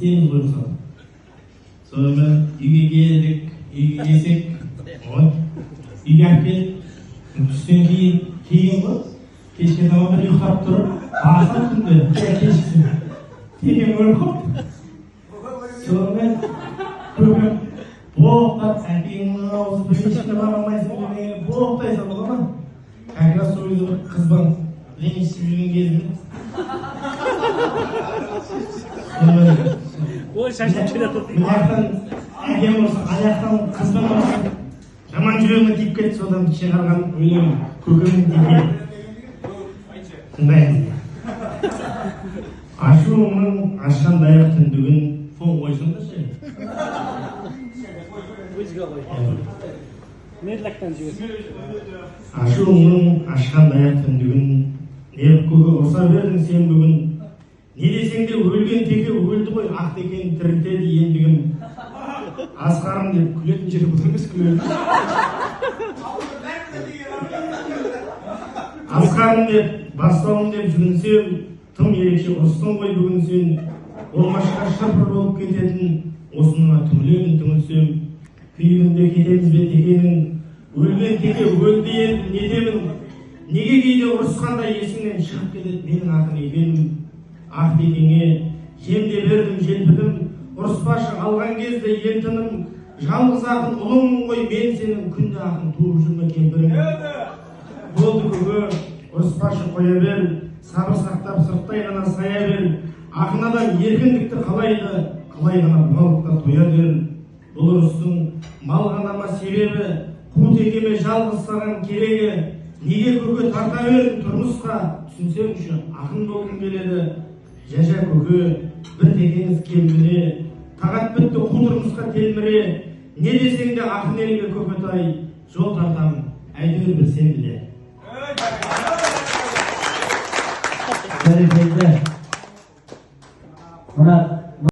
істейміз ғой мысалы. Сонымен үйге келдік, үйге келсек, үйге алып келіп, түстен кейін ғой, кешке таман бір ұйықтап тұрып, басым күнде, кешкісін, деген өліп қалды. Сонымен көкем боқтап, әкеңнің аузы бір ешкіне бара алмайсың деген боқтай салды ғой. Как раз сол кезде бір қызбан лениншіп жүрген кезімде. Ой, шашып келеді. Мынаяқтан әкем болса, аяқтан қызбан болса, жаман жүрегіме тиіп кетті, содан шығарған өлең көкемнің тиген. Тыңдаймыз. Ашуыңның ашқан аяқ түндігін фон қойсын да ше. Ашуыңның ашқан аяқ түндігін не көке ұрса бердің сен бүгін. Не десең де өлген теке өлді ғой, ақ текені тірілтеді ендігім. Асқарым деп күлетін жері бұл емес күледі. Асқарым деп, бастауым деп жүгінсем, тым ерекше ұрыстың ғой бүгін сен. Олмашқа шырпыр болып кететін, осыныңа түңілемін түңілсем. Күйігінде кетеміз бе текенің, өлген теке өлді енді недемін. Неге кейде ұрысқанда есіңнен шығып кетеді менің ақын екенім. Ақ текеңе жемде бердім желпідім, ұрыспашы алған кезде ентінің. Жалғыз ақын ұлыңмын ғой мен сенің, күнде ақын туып жүрме кемпірің. Болды көке, ұрыспашы қоя бер, сабыр сақтап сырттай ғана сая бер. Ақын адам еркіндікті қалайды, қалай ғана бұғалықта тоя бер. Бұл ұрыстың мал ғана ма себебі, қу текеме жалғыз саған керегі. Неге көке тарта бердің тұрмысқа, түсінсеңші ақын болғым келеді. Жажа көке, бір текеңіз кембіне, тағат бітті қу тұрмысқа телміре. Не десең де ақын елге көкетай, жол тартамын, әйтеуір бір сен біле. Бәрекелді. Мұрат